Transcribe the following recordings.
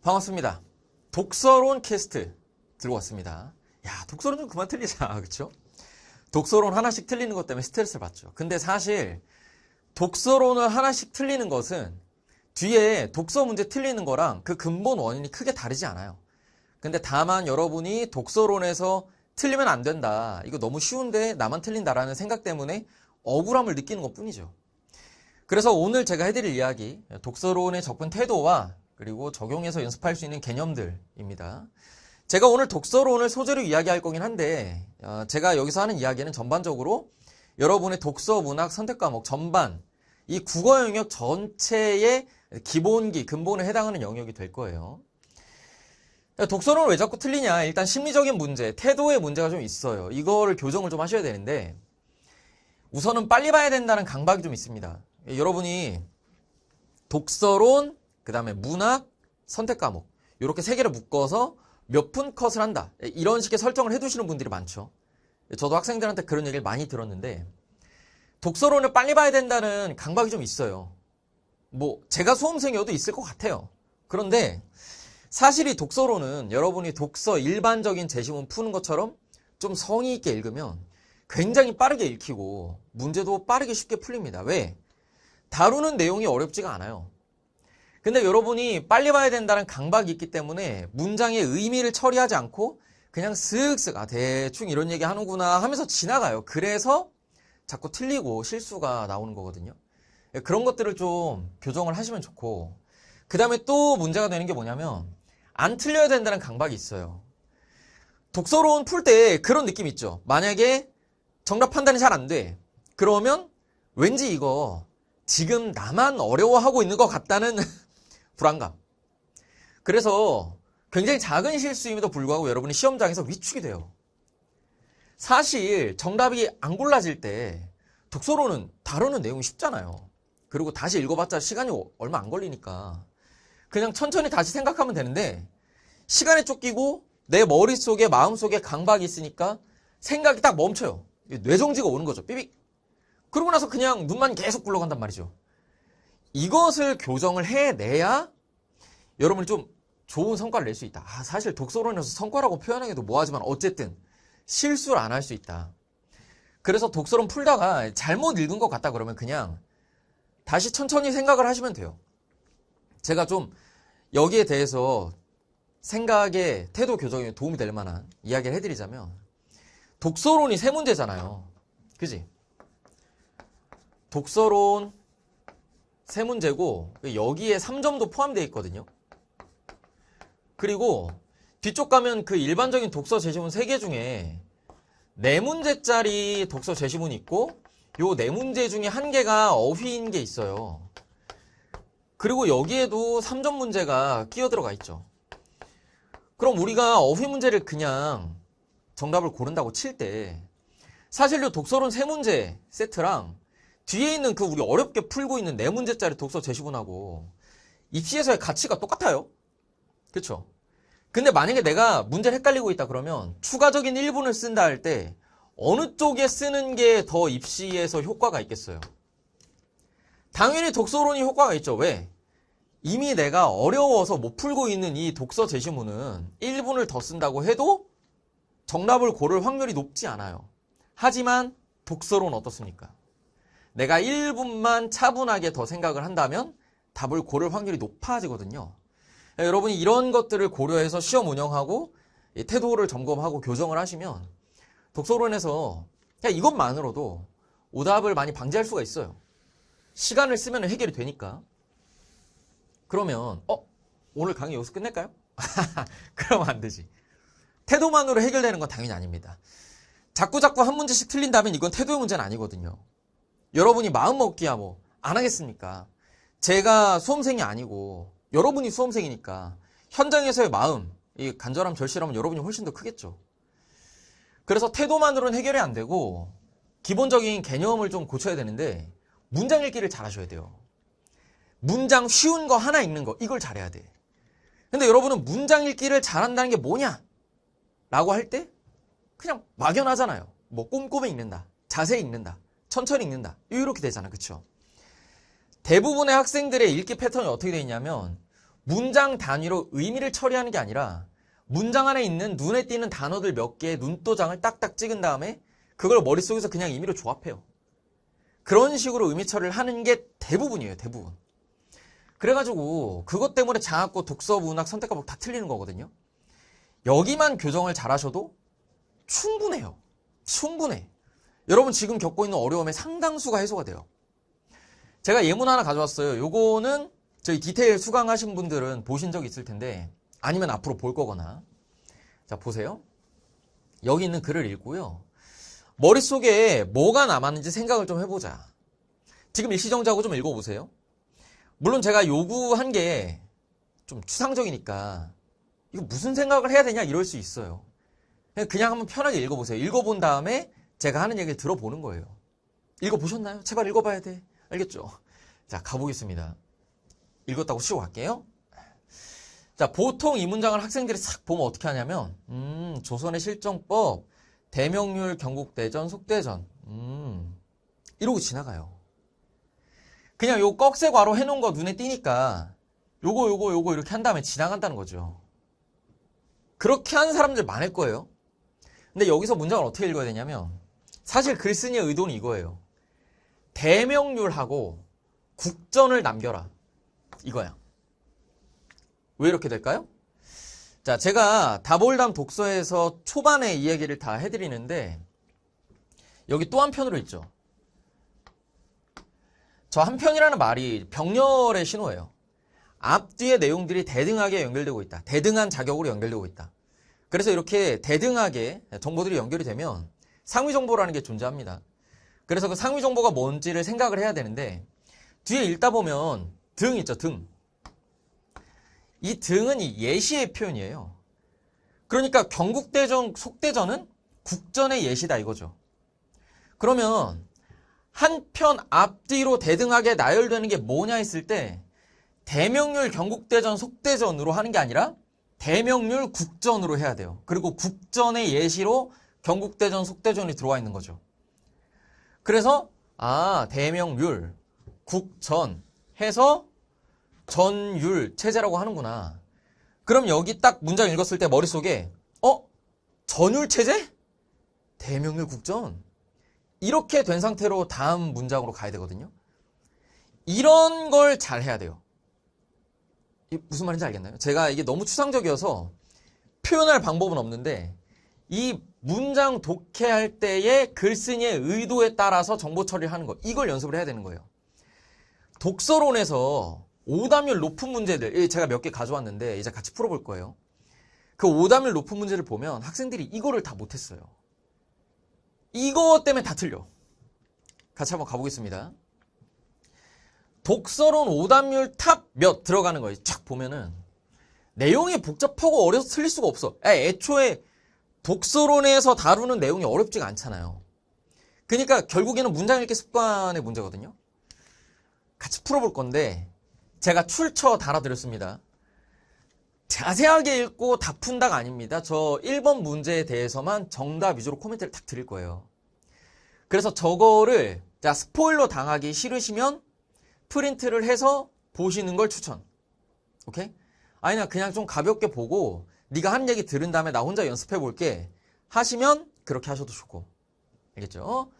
반갑습니다. 독서론 캐스트 들고 왔습니다. 야, 독서론 좀 그만 틀리자, 그쵸? 독서론 하나씩 틀리는 것 때문에 스트레스를 받죠. 근데 사실 독서론을 하나씩 틀리는 것은 뒤에 독서 문제 틀리는 거랑 그 근본 원인이 크게 다르지 않아요. 근데 다만 여러분이 독서론에서 틀리면 안 된다, 이거 너무 쉬운데 나만 틀린다라는 생각 때문에 억울함을 느끼는 것 뿐이죠. 그래서 오늘 제가 해드릴 이야기, 독서론의 접근 태도와 그리고 적용해서 연습할 수 있는 개념들입니다. 제가 오늘 독서론을 소재로 이야기할 거긴 한데 제가 여기서 하는 이야기는 전반적으로 여러분의 독서 문학 선택 과목 전반, 이 국어 영역 전체의 기본기, 근본에 해당하는 영역이 될 거예요. 독서론을 왜 자꾸 틀리냐? 일단 심리적인 문제, 태도의 문제가 좀 있어요. 이거를 교정을 좀 하셔야 되는데 우선은 빨리 봐야 된다는 강박이 좀 있습니다. 여러분이 독서론, 그 다음에 문학, 선택 과목 이렇게 세 개를 묶어서 몇 분 컷을 한다, 이런 식의 설정을 해두시는 분들이 많죠. 저도 학생들한테 그런 얘기를 많이 들었는데 독서론을 빨리 봐야 된다는 강박이 좀 있어요. 뭐 제가 수험생이어도 있을 것 같아요. 그런데 사실 이 독서론은 여러분이 독서 일반적인 제시문 푸는 것처럼 좀 성의 있게 읽으면 굉장히 빠르게 읽히고 문제도 빠르게 쉽게 풀립니다. 왜? 다루는 내용이 어렵지가 않아요. 근데 여러분이 빨리 봐야 된다는 강박이 있기 때문에 문장의 의미를 처리하지 않고 그냥 쓱쓱 대충 이런 얘기 하는구나 하면서 지나가요. 그래서 자꾸 틀리고 실수가 나오는 거거든요. 그런 것들을 좀 교정을 하시면 좋고, 그 다음에 또 문제가 되는 게 뭐냐면 안 틀려야 된다는 강박이 있어요. 독서론 풀 때 그런 느낌 있죠. 만약에 정답 판단이 잘 안 돼, 그러면 왠지 이거 지금 나만 어려워하고 있는 것 같다는 불안감. 그래서 굉장히 작은 실수임에도 불구하고 여러분이 시험장에서 위축이 돼요. 사실 정답이 안 골라질 때 독서론은 다루는 내용이 쉽잖아요. 그리고 다시 읽어봤자 시간이 얼마 안 걸리니까 그냥 천천히 다시 생각하면 되는데 시간에 쫓기고 내 머릿속에 마음속에 강박이 있으니까 생각이 딱 멈춰요. 뇌정지가 오는 거죠. 삐빅. 그러고 나서 그냥 눈만 계속 굴러간단 말이죠. 이것을 교정을 해내야 여러분이 좀 좋은 성과를 낼 수 있다. 사실 독서론에서 성과라고 표현하기도 뭐하지만 어쨌든 실수를 안 할 수 있다. 그래서 독서론 풀다가 잘못 읽은 것 같다 그러면 그냥 다시 천천히 생각을 하시면 돼요. 제가 좀 여기에 대해서 생각의 태도 교정에 도움이 될 만한 이야기를 해드리자면, 독서론이 세 문제잖아요. 그지? 독서론 세 문제고 여기에 3점도 포함되어 있거든요. 그리고 뒤쪽 가면 그 일반적인 독서 제시문 3개 중에 4문제짜리 독서 제시문이 있고 요 4문제 중에 1개가 어휘인 게 있어요. 그리고 여기에도 3점 문제가 끼어 들어가 있죠. 그럼 우리가 어휘 문제를 그냥 정답을 고른다고 칠 때 사실 요 독서론 3문제 세트랑 뒤에 있는 그 우리 어렵게 풀고 있는 4문제짜리 독서 제시문하고 입시에서의 가치가 똑같아요. 그쵸? 근데 만약에 내가 문제를 헷갈리고 있다 그러면 추가적인 1분을 쓴다 할 때 어느 쪽에 쓰는 게 더 입시에서 효과가 있겠어요? 당연히 독서론이 효과가 있죠. 왜? 이미 내가 어려워서 못 풀고 있는 이 독서 제시문은 1분을 더 쓴다고 해도 정답을 고를 확률이 높지 않아요. 하지만 독서론 어떻습니까? 내가 1분만 차분하게 더 생각을 한다면 답을 고를 확률이 높아지거든요. 여러분이 이런 것들을 고려해서 시험 운영하고 태도를 점검하고 교정을 하시면 독서론에서 그냥 이것만으로도 오답을 많이 방지할 수가 있어요. 시간을 쓰면 해결이 되니까. 그러면 오늘 강의 여기서 끝낼까요? 그러면 안 되지. 태도만으로 해결되는 건 당연히 아닙니다. 자꾸 한 문제씩 틀린다면 이건 태도의 문제는 아니거든요. 여러분이 마음먹기야 뭐 안 하겠습니까? 제가 수험생이 아니고 여러분이 수험생이니까 현장에서의 마음, 이 간절함, 절실함은 여러분이 훨씬 더 크겠죠. 그래서 태도만으로는 해결이 안 되고 기본적인 개념을 좀 고쳐야 되는데 문장 읽기를 잘 하셔야 돼요. 문장 쉬운 거 하나 읽는 거, 이걸 잘해야 돼. 근데 여러분은 문장 읽기를 잘한다는 게 뭐냐? 라고 할 때 그냥 막연하잖아요. 뭐 꼼꼼히 읽는다, 자세히 읽는다, 천천히 읽는다, 이렇게 되잖아. 그쵸? 대부분의 학생들의 읽기 패턴이 어떻게 되어 있냐면 문장 단위로 의미를 처리하는 게 아니라 문장 안에 있는 눈에 띄는 단어들 몇 개의 눈도장을 딱딱 찍은 다음에 그걸 머릿속에서 그냥 임의로 조합해요. 그런 식으로 의미 처리를 하는 게 대부분이에요. 대부분. 그래가지고 그것 때문에 장학고, 독서, 문학, 선택 과목 다 틀리는 거거든요. 여기만 교정을 잘하셔도 충분해요. 충분해. 여러분 지금 겪고 있는 어려움의 상당수가 해소가 돼요. 제가 예문 하나 가져왔어요. 요거는 저희 디테일 수강하신 분들은 보신 적 있을 텐데 아니면 앞으로 볼 거거나. 자, 보세요. 여기 있는 글을 읽고요. 머릿속에 뭐가 남았는지 생각을 좀 해보자. 지금 일시정지하고 좀 읽어보세요. 물론 제가 요구한 게 좀 추상적이니까 이거 무슨 생각을 해야 되냐 이럴 수 있어요. 그냥 한번 편하게 읽어보세요. 읽어본 다음에 제가 하는 얘기를 들어보는 거예요. 읽어보셨나요? 제발 읽어봐야 돼. 알겠죠? 자, 가보겠습니다. 읽었다고 치고 갈게요. 자, 보통 이 문장을 학생들이 싹 보면 어떻게 하냐면 조선의 실정법, 대명률, 경국대전, 속대전 이러고 지나가요. 그냥 요 꺽쇠 괄호 해놓은 거 눈에 띄니까 요거 이렇게 한 다음에 지나간다는 거죠. 그렇게 하는 사람들 많을 거예요. 근데 여기서 문장을 어떻게 읽어야 되냐면 사실 글쓴이의 의도는 이거예요. 대명률하고 국전을 남겨라. 이거야. 왜 이렇게 될까요? 자, 제가 다볼담 독서에서 초반에 이 얘기를 다 해드리는데 여기 또 한편으로 있죠. 저 한편이라는 말이 병렬의 신호예요. 앞뒤의 내용들이 대등하게 연결되고 있다. 대등한 자격으로 연결되고 있다. 그래서 이렇게 대등하게 정보들이 연결이 되면 상위정보라는 게 존재합니다. 그래서 그 상위정보가 뭔지를 생각을 해야 되는데 뒤에 읽다 보면 등 있죠. 등. 이 등은 이 예시의 표현이에요. 그러니까 경국대전, 속대전은 국전의 예시다 이거죠. 그러면 한편 앞뒤로 대등하게 나열되는 게 뭐냐 했을 때 대명률 경국대전, 속대전으로 하는 게 아니라 대명률 국전으로 해야 돼요. 그리고 국전의 예시로 경국대전, 속대전이 들어와 있는 거죠. 그래서 대명률, 국전 해서 전율 체제라고 하는구나. 그럼 여기 딱 문장 읽었을 때 머릿속에 전율 체제? 대명률 국전? 이렇게 된 상태로 다음 문장으로 가야 되거든요. 이런 걸 잘 해야 돼요. 무슨 말인지 알겠나요? 제가 이게 너무 추상적이어서 표현할 방법은 없는데 이 문장 독해할 때의 글쓴이의 의도에 따라서 정보 처리를 하는 거, 이걸 연습을 해야 되는 거예요. 독서론에서 오답률 높은 문제들, 제가 몇 개 가져왔는데 이제 같이 풀어볼 거예요. 그 오답률 높은 문제를 보면 학생들이 이거를 다 못했어요. 이거 때문에 다 틀려. 같이 한번 가보겠습니다. 독서론 오답률 탑 몇 들어가는 거예요. 쫙 보면은 내용이 복잡하고 어려서 틀릴 수가 없어. 애초에 독서론에서 다루는 내용이 어렵지가 않잖아요. 그러니까 결국에는 문장 읽기 습관의 문제거든요. 같이 풀어볼 건데 제가 출처 달아드렸습니다. 자세하게 읽고 다 푼다가 아닙니다. 저 1번 문제에 대해서만 정답 위주로 코멘트를 딱 드릴 거예요. 그래서 저거를 스포일러 당하기 싫으시면 프린트를 해서 보시는 걸 추천. 오케이? 아니나 그냥 좀 가볍게 보고 네가 한 얘기 들은 다음에 나 혼자 연습해 볼게 하시면 그렇게 하셔도 좋고. 알겠죠?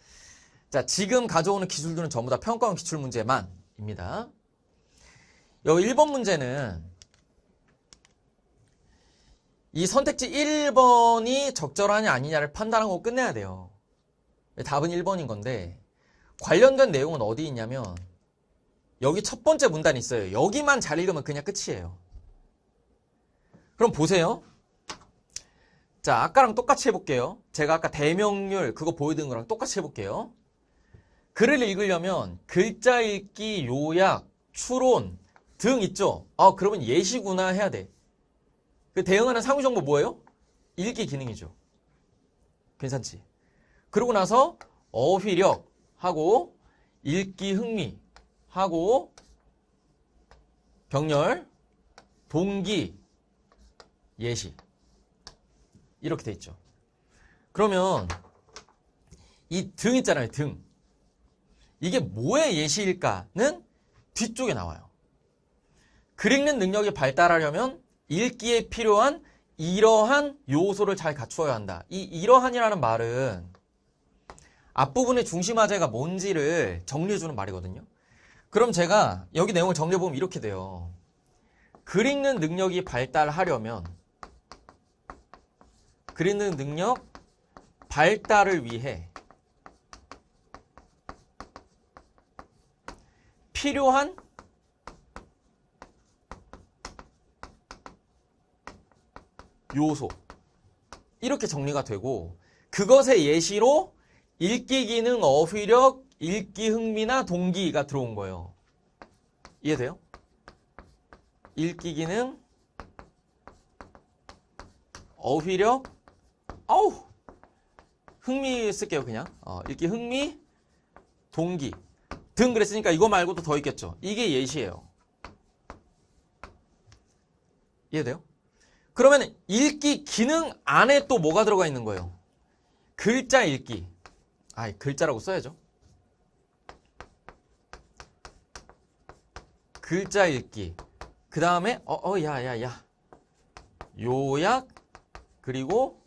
자, 지금 가져오는 기술들은 전부 다 평가원 기출문제만입니다. 여기 1번 문제는 이 선택지 1번이 적절하냐 아니냐를 판단하고 끝내야 돼요. 답은 1번인 건데 관련된 내용은 어디 있냐면 여기 첫 번째 문단이 있어요. 여기만 잘 읽으면 그냥 끝이에요. 그럼 보세요. 자, 아까랑 똑같이 해볼게요. 제가 아까 대명률 그거 보여드린 거랑 똑같이 해볼게요. 글을 읽으려면 글자 읽기, 요약, 추론 등 있죠? 그러면 예시구나 해야 돼. 그 대응하는 상위정보 뭐예요? 읽기 기능이죠. 괜찮지? 그러고 나서 어휘력 하고 읽기 흥미 하고 병렬, 동기, 예시 이렇게 돼 있죠. 그러면 이 등 있잖아요. 등. 이게 뭐의 예시일까는 뒤쪽에 나와요. 글 읽는 능력이 발달하려면 읽기에 필요한 이러한 요소를 잘 갖추어야 한다. 이 이러한이라는 말은 앞부분의 중심화제가 뭔지를 정리해주는 말이거든요. 그럼 제가 여기 내용을 정리해보면 이렇게 돼요. 글 읽는 능력이 발달하려면 글 읽는 능력 발달을 위해 필요한 요소 이렇게 정리가 되고 그것의 예시로 읽기 기능, 어휘력, 읽기 흥미나 동기가 들어온 거예요. 이해돼요? 읽기 기능, 어휘력, 흥미 쓸게요 그냥. 읽기 흥미, 동기 등 그랬으니까 이거 말고도 더 있겠죠. 이게 예시예요. 이해돼요? 그러면 읽기 기능 안에 또 뭐가 들어가 있는 거예요? 글자 읽기. 글자라고 써야죠. 글자 읽기. 그 다음에 야야야 요약 그리고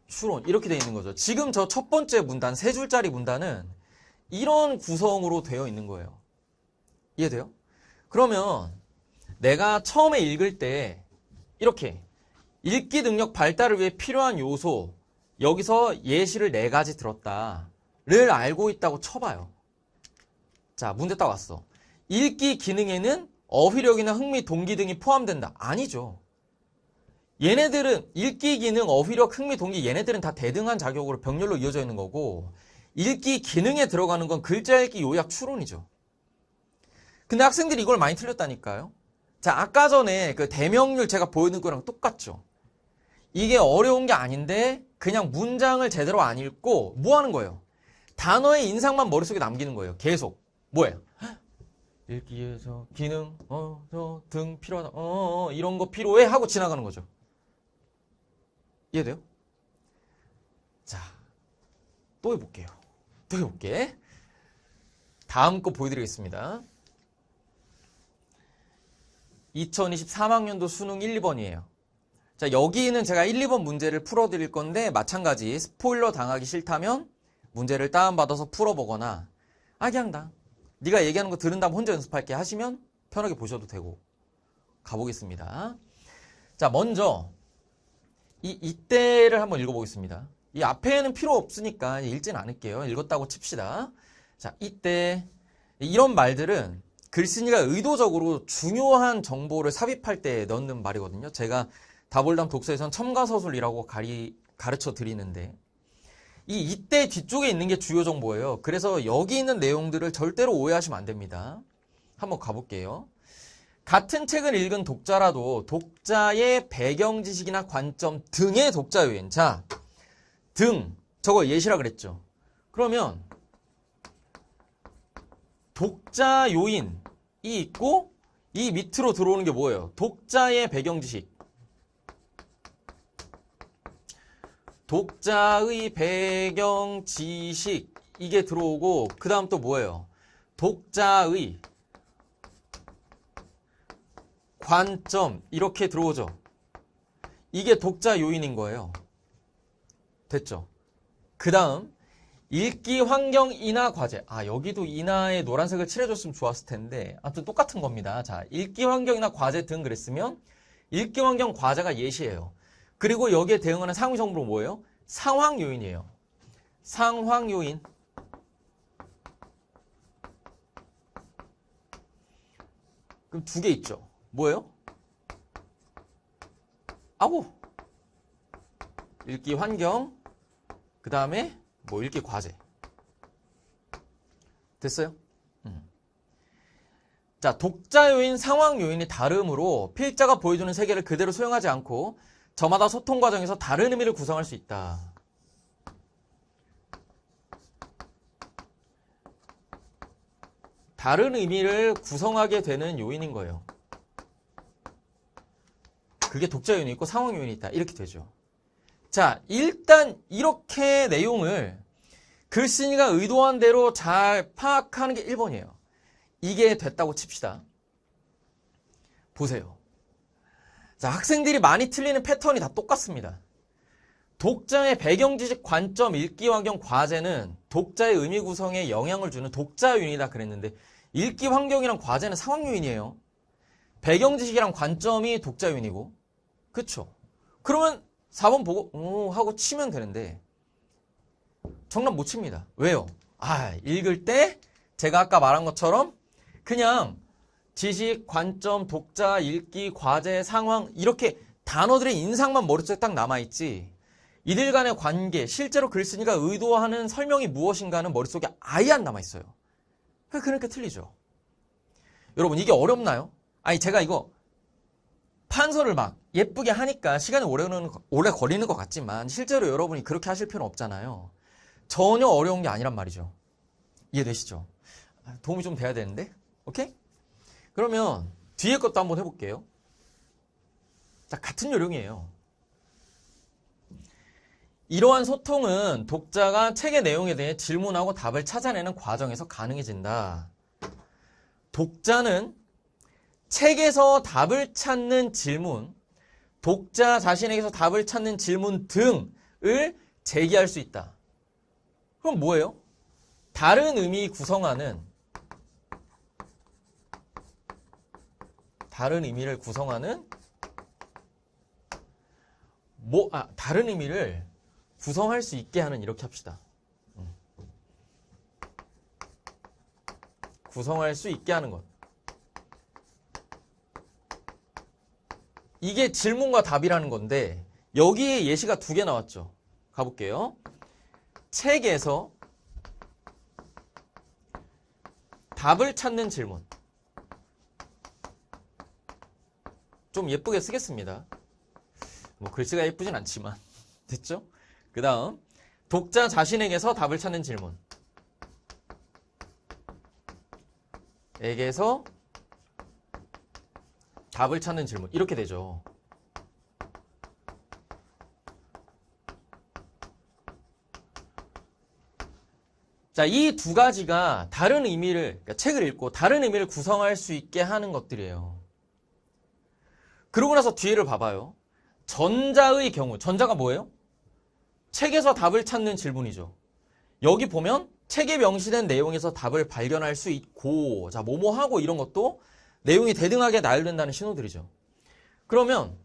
추론 이렇게 되어 있는 거죠. 지금 저 첫 번째 문단 세 줄짜리 문단은 이런 구성으로 되어 있는 거예요. 이해돼요? 그러면 내가 처음에 읽을 때 이렇게 읽기 능력 발달을 위해 필요한 요소 여기서 예시를 4가지 들었다를 알고 있다고 쳐봐요. 자, 문제 딱 왔어. 읽기 기능에는 어휘력이나 흥미, 동기 등이 포함된다. 아니죠. 얘네들은 읽기 기능, 어휘력, 흥미, 동기 얘네들은 다 대등한 자격으로 병렬로 이어져 있는 거고 읽기 기능에 들어가는 건 글자 읽기, 요약, 추론이죠. 근데 학생들이 이걸 많이 틀렸다니까요. 자, 아까 전에 그 대명률 제가 보여드린 거랑 똑같죠. 이게 어려운 게 아닌데 그냥 문장을 제대로 안 읽고 뭐 하는 거예요? 단어의 인상만 머릿속에 남기는 거예요. 계속. 뭐예요? 읽기에서 기능, 등 필요하다. 이런 거 필요해 하고 지나가는 거죠. 이해돼요? 자, 또 해볼게요. 또 해볼게. 다음 거 보여드리겠습니다. 2023학년도 수능 1, 2번이에요. 자, 여기는 제가 1, 2번 문제를 풀어드릴 건데 마찬가지 스포일러 당하기 싫다면 문제를 다운받아서 풀어보거나 그냥 네가 얘기하는 거 들은 다음 혼자 연습할게 하시면 편하게 보셔도 되고 가보겠습니다. 자, 먼저 이때를 한번 읽어보겠습니다. 이 앞에는 필요 없으니까 읽진 않을게요. 읽었다고 칩시다. 자, 이때 이런 말들은 글쓴이가 의도적으로 중요한 정보를 삽입할 때 넣는 말이거든요. 제가 다볼담 독서에선 첨가서술이라고 가르쳐 드리는데 이때 뒤쪽에 있는 게 주요 정보예요. 그래서 여기 있는 내용들을 절대로 오해하시면 안 됩니다. 한번 가볼게요. 같은 책을 읽은 독자라도 독자의 배경 지식이나 관점 등의 독자 요인. 자, 등 저거 예시라 그랬죠. 그러면 독자 요인이 있고 이 밑으로 들어오는 게 뭐예요? 독자의 배경 지식. 독자의 배경 지식 이게 들어오고 그 다음 또 뭐예요? 독자의 관점 이렇게 들어오죠. 이게 독자 요인인 거예요. 됐죠? 그 다음 읽기 환경 인하 과제. 여기도 인하에 노란색을 칠해줬으면 좋았을 텐데 아무튼 똑같은 겁니다. 자, 읽기 환경이나 과제 등 그랬으면 읽기 환경 과제가 예시예요. 그리고 여기에 대응하는 상위 정보로 뭐예요? 상황 요인이에요. 상황 요인. 그럼 2개 있죠. 뭐예요? 읽기 환경, 그 다음에 읽기 과제. 됐어요? 자, 독자 요인, 상황 요인이 다르므로 필자가 보여주는 세계를 그대로 수용하지 않고 저마다 소통 과정에서 다른 의미를 구성할 수 있다. 다른 의미를 구성하게 되는 요인인 거예요. 그게 독자 요인이 있고 상황 요인이 있다. 이렇게 되죠. 자, 일단 이렇게 내용을 글쓴이가 의도한 대로 잘 파악하는 게 1번이에요. 이게 됐다고 칩시다. 보세요. 자, 학생들이 많이 틀리는 패턴이 다 똑같습니다. 독자의 배경지식, 관점, 읽기 환경, 과제는 독자의 의미 구성에 영향을 주는 독자 요인이다 그랬는데 읽기 환경이랑 과제는 상황 요인이에요. 배경지식이랑 관점이 독자 요인이고, 그쵸? 그러면 4번 보고 하고 치면 되는데 정답 못 칩니다. 왜요? 읽을 때 제가 아까 말한 것처럼 그냥 지식, 관점, 독자, 읽기, 과제, 상황 이렇게 단어들의 인상만 머릿속에 딱 남아있지 이들 간의 관계, 실제로 글 쓰니까 의도하는 설명이 무엇인가는 머릿속에 아예 안 남아있어요. 그러니까 틀리죠. 여러분 이게 어렵나요? 제가 이거 판서를 막 예쁘게 하니까 시간이 오래 걸리는 것 같지만 실제로 여러분이 그렇게 하실 필요는 없잖아요. 전혀 어려운 게 아니란 말이죠. 이해되시죠? 도움이 좀 돼야 되는데? 오케이? 그러면 뒤에 것도 한번 해볼게요. 자, 같은 요령이에요. 이러한 소통은 독자가 책의 내용에 대해 질문하고 답을 찾아내는 과정에서 가능해진다. 독자는 책에서 답을 찾는 질문, 독자 자신에게서 답을 찾는 질문 등을 제기할 수 있다. 그럼 뭐예요? 다른 의미를 구성하는 다른 의미를 구성할 수 있게 하는 이렇게 합시다. 구성할 수 있게 하는 것. 이게 질문과 답이라는 건데 여기에 예시가 2개 나왔죠. 가볼게요. 책에서 답을 찾는 질문. 좀 예쁘게 쓰겠습니다. 뭐 글씨가 예쁘진 않지만 됐죠? 그 다음 독자 자신에게서 답을 찾는 질문. 에게서 답을 찾는 질문. 이렇게 되죠. 자, 이 두 가지가 다른 의미를, 그러니까 책을 읽고 다른 의미를 구성할 수 있게 하는 것들이에요. 그러고 나서 뒤를 봐봐요. 전자의 경우, 전자가 뭐예요? 책에서 답을 찾는 질문이죠. 여기 보면 책에 명시된 내용에서 답을 발견할 수 있고, 자, 뭐뭐하고 이런 것도 내용이 대등하게 나열된다는 신호들이죠. 그러면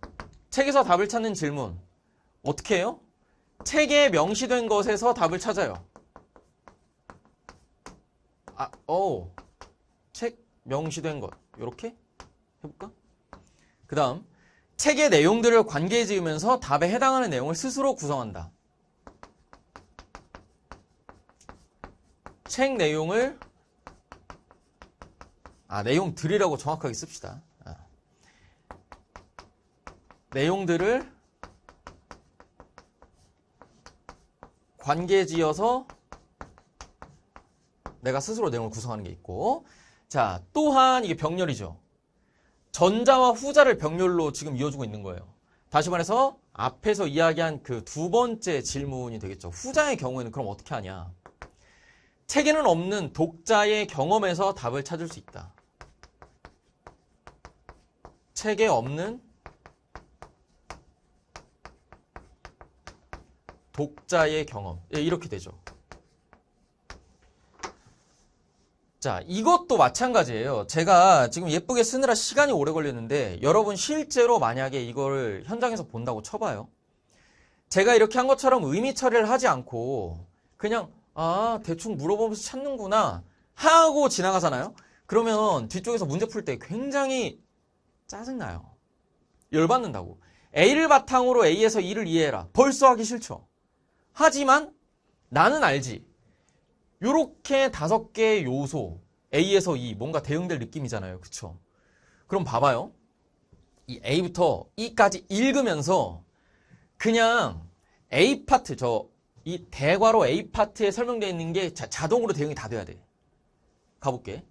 책에서 답을 찾는 질문, 어떻게 해요? 책에 명시된 것에서 답을 찾아요. 책 명시된 것 이렇게 해볼까? 그 다음 책의 내용들을 관계 지으면서 답에 해당하는 내용을 스스로 구성한다. 책 내용을 내용들이라고 정확하게 씁시다. 내용들을 관계 지어서 내가 스스로 내용을 구성하는 게 있고, 자, 또한 이게 병렬이죠. 전자와 후자를 병렬로 지금 이어주고 있는 거예요. 다시 말해서 앞에서 이야기한 그 2번째 질문이 되겠죠. 후자의 경우에는 그럼 어떻게 하냐? 책에는 없는 독자의 경험에서 답을 찾을 수 있다. 책에 없는 독자의 경험. 이렇게 되죠. 자, 이것도 마찬가지예요. 제가 지금 예쁘게 쓰느라 시간이 오래 걸렸는데 여러분 실제로 만약에 이걸 현장에서 본다고 쳐봐요. 제가 이렇게 한 것처럼 의미 처리를 하지 않고 그냥 대충 물어보면서 찾는구나 하고 지나가잖아요. 그러면 뒤쪽에서 문제 풀 때 굉장히 짜증나요. 열받는다고. A를 바탕으로 A에서 E를 이해해라. 벌써 하기 싫죠. 하지만 나는 알지. 요렇게 5개의 요소 A에서 E 뭔가 대응될 느낌이잖아요. 그쵸? 그럼 봐봐요. 이 A부터 E까지 읽으면서 그냥 A 파트 이 대괄호 A 파트에 설명되어 있는 게 자동으로 대응이 다 돼야 돼. 가볼게.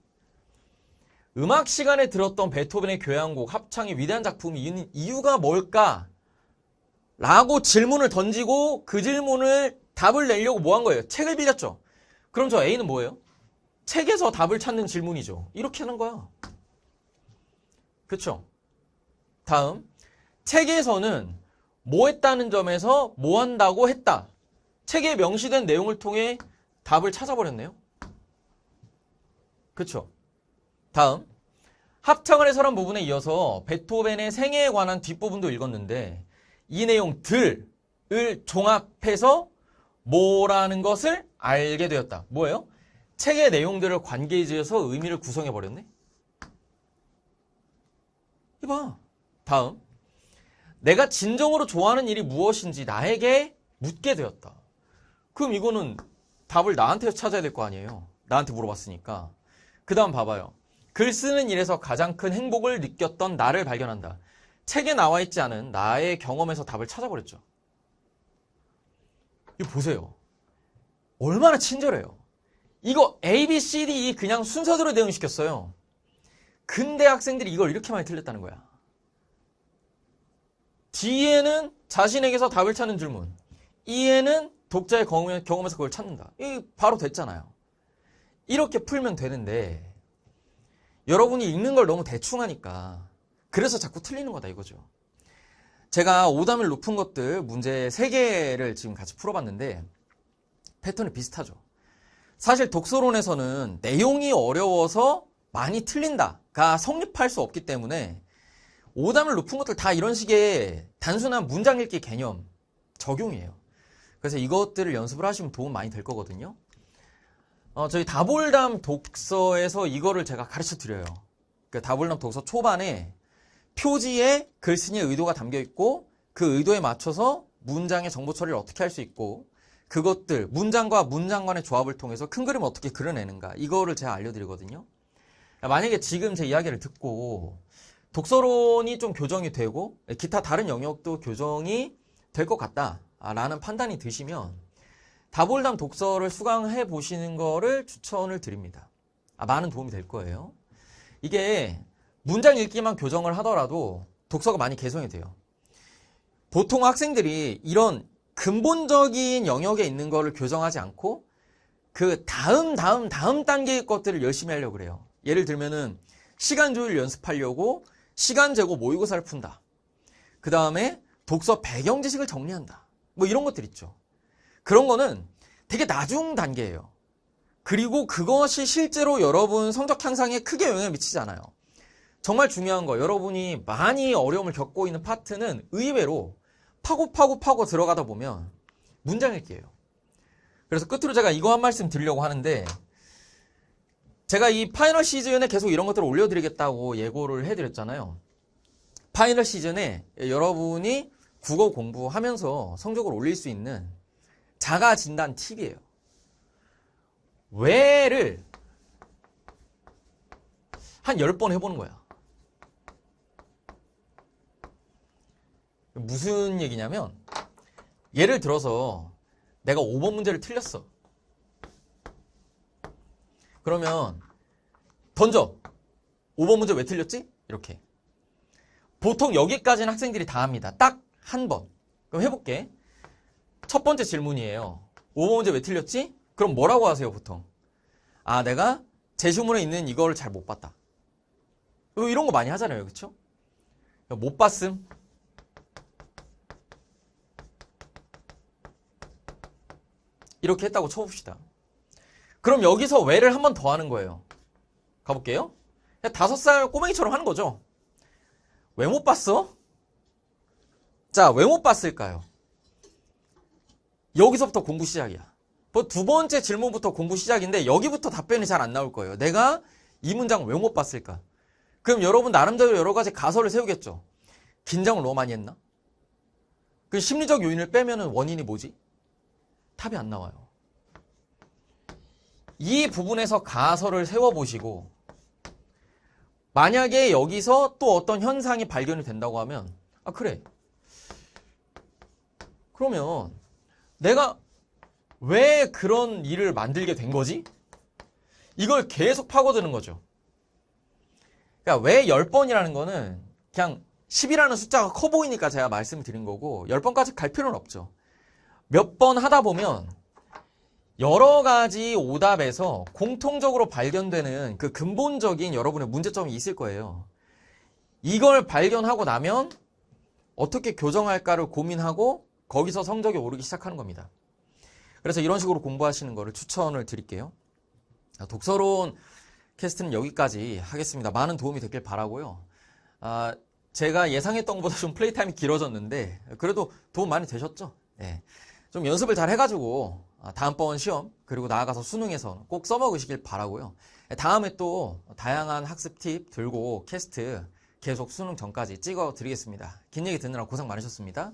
음악 시간에 들었던 베토벤의 교향곡 합창의 위대한 작품이 있는 이유가 뭘까? 라고 질문을 던지고 그 질문을 답을 내려고 뭐 한 거예요? 책을 빌렸죠. 그럼 저 A는 뭐예요? 책에서 답을 찾는 질문이죠. 이렇게 하는 거야. 그쵸? 다음, 책에서는 뭐 했다는 점에서 뭐 한다고 했다. 책에 명시된 내용을 통해 답을 찾아버렸네요. 그쵸? 다음, 합창을 해설한 부분에 이어서 베토벤의 생애에 관한 뒷부분도 읽었는데 이 내용들을 종합해서 뭐라는 것을 알게 되었다. 뭐예요? 책의 내용들을 관계지어서 의미를 구성해버렸네. 이봐. 다음, 내가 진정으로 좋아하는 일이 무엇인지 나에게 묻게 되었다. 그럼 이거는 답을 나한테 찾아야 될 거 아니에요. 나한테 물어봤으니까. 그 다음 봐봐요. 글 쓰는 일에서 가장 큰 행복을 느꼈던 나를 발견한다. 책에 나와 있지 않은 나의 경험에서 답을 찾아버렸죠. 이거 보세요. 얼마나 친절해요. 이거 A, B, C, D, E 그냥 순서대로 대응시켰어요. 근데 학생들이 이걸 이렇게 많이 틀렸다는 거야. D에는 자신에게서 답을 찾는 질문, E에는 독자의 경험에서 그걸 찾는다. 이게 바로 됐잖아요. 이렇게 풀면 되는데 여러분이 읽는 걸 너무 대충 하니까 그래서 자꾸 틀리는 거다 이거죠. 제가 오답률 높은 것들 문제 3개를 지금 같이 풀어봤는데 패턴이 비슷하죠. 사실 독서론에서는 내용이 어려워서 많이 틀린다가 성립할 수 없기 때문에 오답률 높은 것들 다 이런 식의 단순한 문장 읽기 개념 적용이에요. 그래서 이것들을 연습을 하시면 도움 많이 될 거거든요. 저희 다볼담 독서에서 이거를 제가 가르쳐 드려요. 그 다볼담 독서 초반에 표지에 글쓴이의 의도가 담겨 있고 그 의도에 맞춰서 문장의 정보 처리를 어떻게 할 수 있고 그것들 문장과 문장 간의 조합을 통해서 큰 그림을 어떻게 그려내는가 이거를 제가 알려드리거든요. 만약에 지금 제 이야기를 듣고 독서론이 좀 교정이 되고 기타 다른 영역도 교정이 될 것 같다라는 판단이 드시면 다볼담 독서를 수강해 보시는 거를 추천을 드립니다. 많은 도움이 될 거예요. 이게 문장 읽기만 교정을 하더라도 독서가 많이 개선이 돼요. 보통 학생들이 이런 근본적인 영역에 있는 거를 교정하지 않고 그 다음 단계의 것들을 열심히 하려고 그래요. 예를 들면은 시간 조율 연습하려고 시간 재고 모의고사를 푼다. 그 다음에 독서 배경 지식을 정리한다. 뭐 이런 것들 있죠. 그런 거는 되게 나중 단계예요. 그리고 그것이 실제로 여러분 성적 향상에 크게 영향을 미치지 않아요. 정말 중요한 거, 여러분이 많이 어려움을 겪고 있는 파트는 의외로 파고 들어가다 보면 문장 읽기예요. 그래서 끝으로 제가 이거 한 말씀 드리려고 하는데 제가 이 파이널 시즌에 계속 이런 것들을 올려드리겠다고 예고를 해드렸잖아요. 파이널 시즌에 여러분이 국어 공부하면서 성적을 올릴 수 있는 자가 진단 팁이에요. 왜를 한 10번 해보는 거야. 무슨 얘기냐면 예를 들어서 내가 5번 문제를 틀렸어. 그러면 던져. 5번 문제 왜 틀렸지? 이렇게. 보통 여기까지는 학생들이 다 합니다. 딱 한 번. 그럼 해볼게. 첫 번째 질문이에요. 5번 문제 왜 틀렸지? 그럼 뭐라고 하세요, 보통? 내가 제시문에 있는 이거를 잘 못 봤다. 이런 거 많이 하잖아요, 그쵸? 못 봤음. 이렇게 했다고 쳐봅시다. 그럼 여기서 왜를 한 번 더 하는 거예요. 가볼게요. 5살 꼬맹이처럼 하는 거죠. 왜 못 봤어? 자, 왜 못 봤을까요? 여기서부터 공부 시작이야. 두 번째 질문부터 공부 시작인데 여기부터 답변이 잘 안 나올 거예요. 내가 이 문장 왜 못 봤을까? 그럼 여러분 나름대로 여러 가지 가설을 세우겠죠. 긴장을 너무 많이 했나? 그 심리적 요인을 빼면은 원인이 뭐지? 답이 안 나와요. 이 부분에서 가설을 세워보시고 만약에 여기서 또 어떤 현상이 발견이 된다고 하면 그래. 그러면 내가 왜 그런 일을 만들게 된 거지? 이걸 계속 파고드는 거죠. 그러니까 왜 10번이라는 거는 그냥 10이라는 숫자가 커 보이니까 제가 말씀을 드린 거고 10번까지 갈 필요는 없죠. 몇 번 하다 보면 여러 가지 오답에서 공통적으로 발견되는 그 근본적인 여러분의 문제점이 있을 거예요. 이걸 발견하고 나면 어떻게 교정할까를 고민하고 거기서 성적이 오르기 시작하는 겁니다. 그래서 이런 식으로 공부하시는 거를 추천을 드릴게요. 독서론 캐스트는 여기까지 하겠습니다. 많은 도움이 됐길 바라고요. 제가 예상했던 것보다 좀 플레이 타임이 길어졌는데 그래도 도움 많이 되셨죠? 네. 좀 연습을 잘 해가지고 다음번 시험 그리고 나아가서 수능에서 꼭 써먹으시길 바라고요. 다음에 또 다양한 학습 팁 들고 캐스트 계속 수능 전까지 찍어 드리겠습니다. 긴 얘기 듣느라 고생 많으셨습니다.